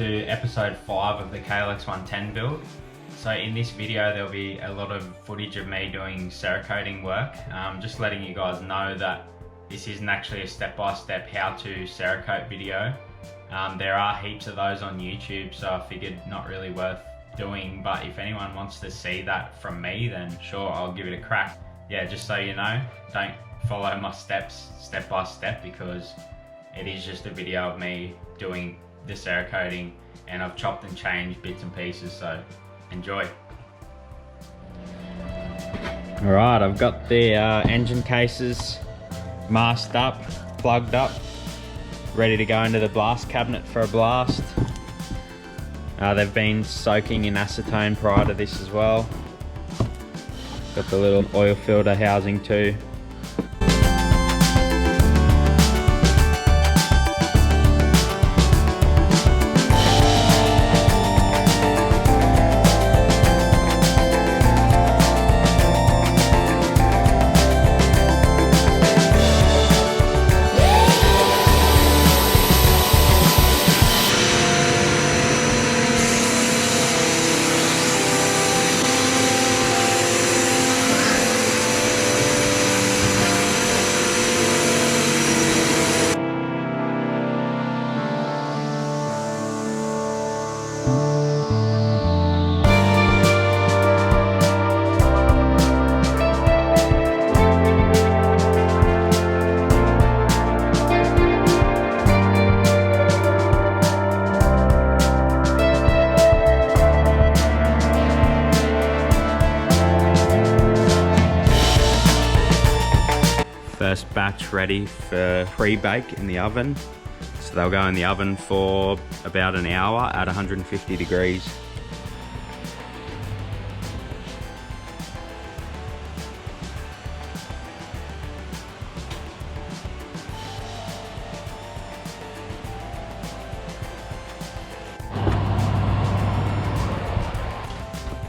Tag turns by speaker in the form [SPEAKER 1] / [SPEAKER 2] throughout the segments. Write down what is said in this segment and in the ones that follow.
[SPEAKER 1] to episode 5 of the KLX110 build. So in this video there'll be a lot of footage of me doing Cerakoting work. Just letting you guys know that this isn't actually a step-by-step how to Cerakote video. There are heaps of those on YouTube, so I figured not really worth doing, but if anyone wants to see that from me, then sure, I'll give it a crack. Yeah, just so you know, don't follow my steps step by step, because it is just a video of me doing the Cerakoting, and I've chopped and changed bits and pieces, so enjoy. Alright, I've got the engine cases masked up, plugged up, ready to go into the blast cabinet for a blast. They've been soaking in acetone prior to this as well. Got the little oil filter housing too. First batch ready for pre-bake in the oven. So they'll go in the oven for about an hour at 150 degrees.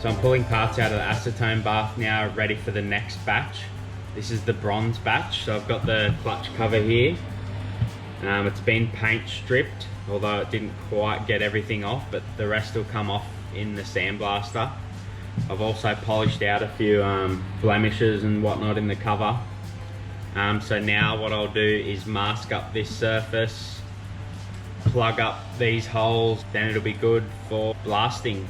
[SPEAKER 1] So I'm pulling parts out of the acetone bath now, ready for the next batch. This is the bronze batch, so I've got the clutch cover here. It's been paint stripped, although it didn't quite get everything off, but the rest will come off in the sandblaster. I've also polished out a few blemishes and whatnot in the cover. So now what I'll do is mask up this surface, plug up these holes, then it'll be good for blasting.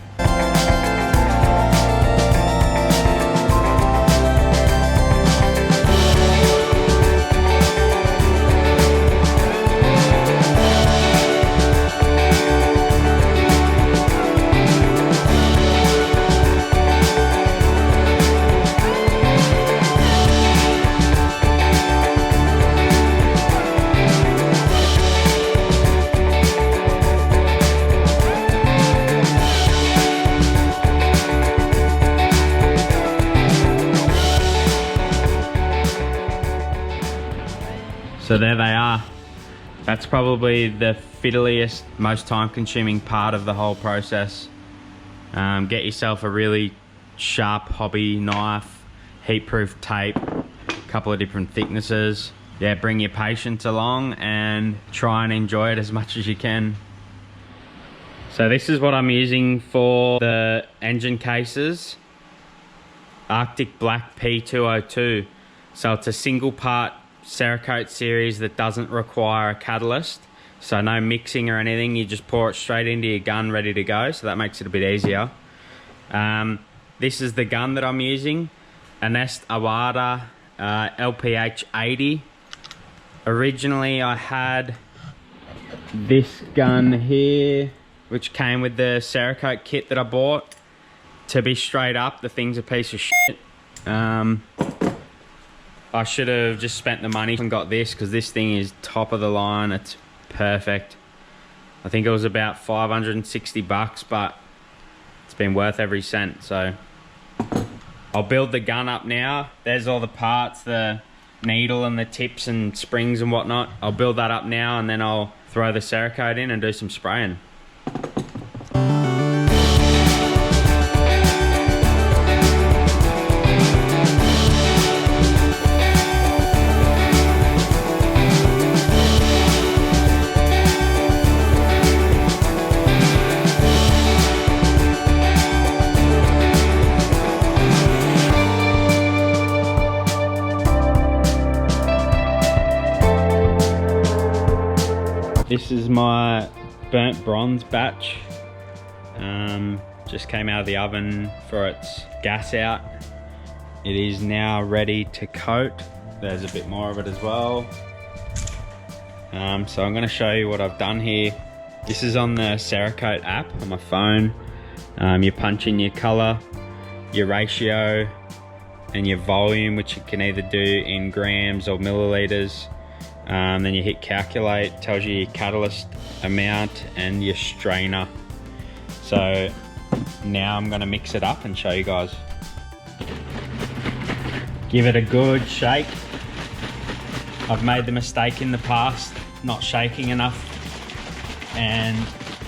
[SPEAKER 1] So there they are. That's probably the fiddliest, most time-consuming part of the whole process. Get yourself a really sharp hobby knife, heat-proof tape, a couple of different thicknesses. Yeah, bring your patience along and try and enjoy it as much as you can. So this is what I'm using for the engine cases. Arctic Black P202. So it's a single part Cerakote series that doesn't require a catalyst, so no mixing or anything. You just pour it straight into your gun ready to go, so that makes it a bit easier. This is the gun that I'm using, Anest Awada LPH 80. Originally I had this gun here, which came with the Cerakote kit that I bought. To be straight up, the thing's a piece of shit. I should have just spent the money and got this, because this thing is top of the line. It's perfect. I think it was about 560 bucks, but it's been worth every cent. So I'll build the gun up now. There's all the parts, the needle and the tips and springs and whatnot. I'll build that up now, and then I'll throw the Cerakote in and do some spraying. this is my burnt bronze batch. Just came out of the oven for its gas out. It is now ready to coat. There's a bit more of it as well. So I'm going to show you what I've done here. This is on the Cerakote app on my phone. You punch in your color, your ratio, and your volume, which you can either do in grams or milliliters. Then you hit calculate, tells you your catalyst amount and your strainer. So now I'm going to mix it up and show you guys. Give it a good shake. I've made the mistake in the past not shaking enough and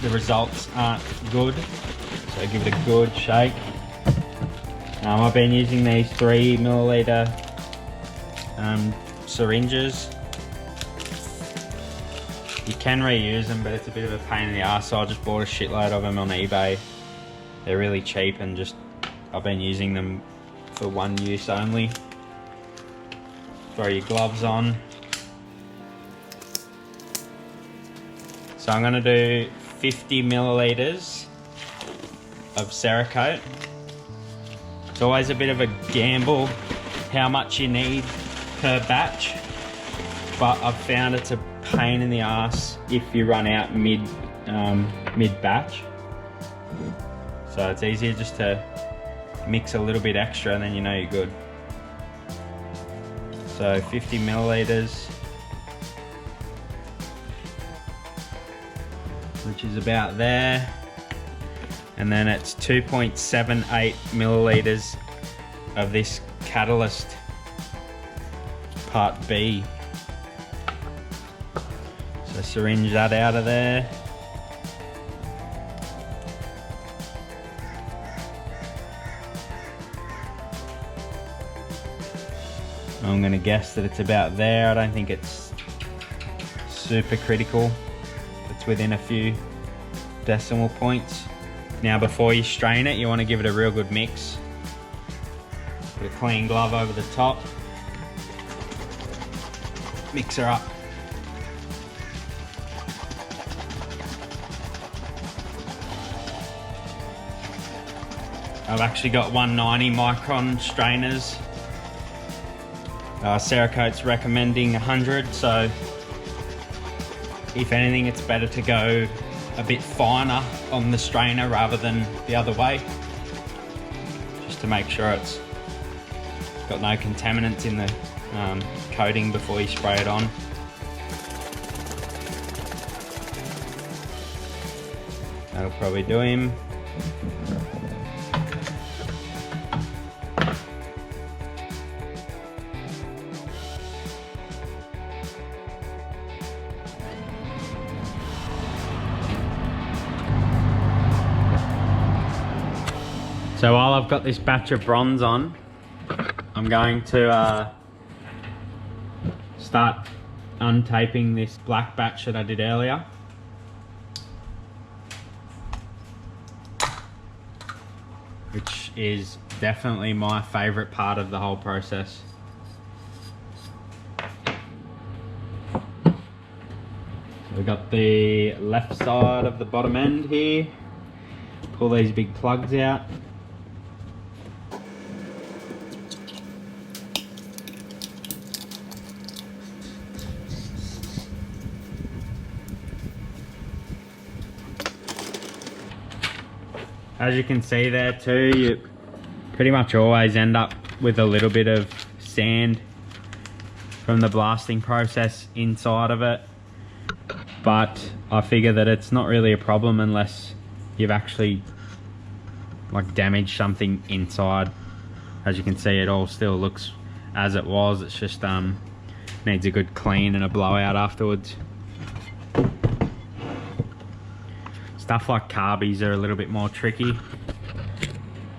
[SPEAKER 1] the results aren't good, so give it a good shake. I've been using these 3 milliliter syringes. You can reuse them, but it's a bit of a pain in the ass, so I just bought a shitload of them on eBay. They're really cheap and just I've been using them for one use only. Throw your gloves on. So I'm going to do 50 milliliters of Cerakote. It's always a bit of a gamble how much you need per batch, but I've found it's a pain in the ass if you run out mid batch. So it's easier just to mix a little bit extra and then you know you're good. So 50 milliliters, which is about there. And then it's 2.78 milliliters of this catalyst part B. So syringe that out of there. I'm going to guess that it's about there. I don't think it's super critical. It's within a few decimal points. Now before you strain it, you want to give it a real good mix. Put a clean glove over the top. Mix her up. I've actually got 190 micron strainers. Cerakote's recommending 100, so if anything it's better to go a bit finer on the strainer rather than the other way, just to make sure it's got no contaminants in the coating before you spray it on. That'll probably do him. So while I've got this batch of bronze on, I'm going to start untaping this black batch that I did earlier. Which is definitely my favourite part of the whole process. So we've got the left side of the bottom end here. Pull these big plugs out. As you can see there too, you pretty much always end up with a little bit of sand from the blasting process inside of it. But I figure that it's not really a problem unless you've actually like damaged something inside. As you can see, it all still looks as it was. It's just needs a good clean and a blowout afterwards. Stuff like carbies are a little bit more tricky.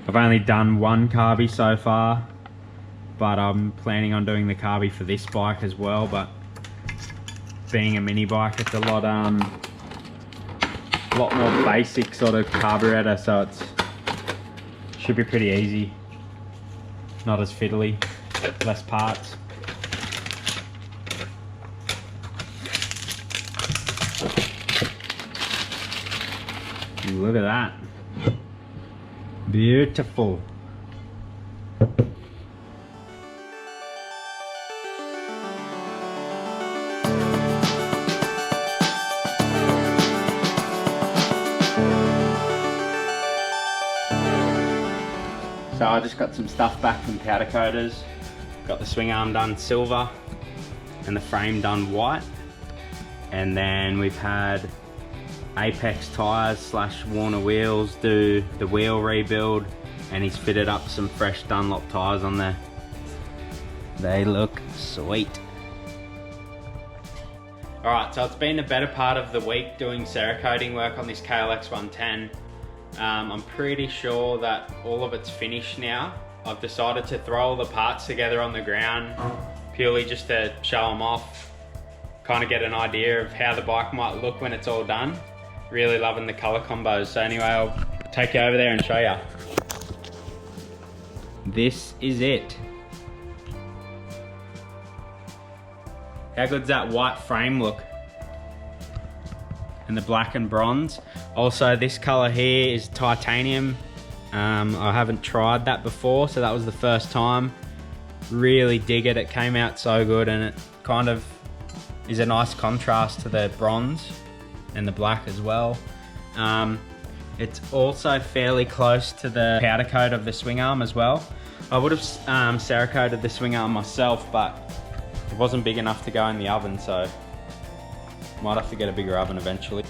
[SPEAKER 1] I've only done one carbie so far, but I'm planning on doing the carbie for this bike as well. But being a mini bike, it's a lot more basic sort of carburetor, so it should be pretty easy. Not as fiddly, less parts. Look at that. Beautiful. So I just got some stuff back from powder coaters. Got the swing arm done silver and the frame done white. And then we've had Apex tires / Warner wheels do the wheel rebuild, and he's fitted up some fresh Dunlop tires on there. They look sweet. Alright, so it's been the better part of the week doing Cerakoting work on this KLX110. I'm pretty sure that all of it's finished now. I've decided to throw all the parts together on the ground purely just to show them off, kind of get an idea of how the bike might look when it's all done. Really loving the color combos. So anyway, I'll take you over there and show you. This is it. How good's that white frame look? And the black and bronze. Also, this color here is titanium. I haven't tried that before, so that was the first time. Really dig it. It came out so good, and it kind of is a nice contrast to the bronze and the black as well. It's also fairly close to the powder coat of the swing arm as well. I would have Cerakoted the swing arm myself, but it wasn't big enough to go in the oven, so might have to get a bigger oven eventually.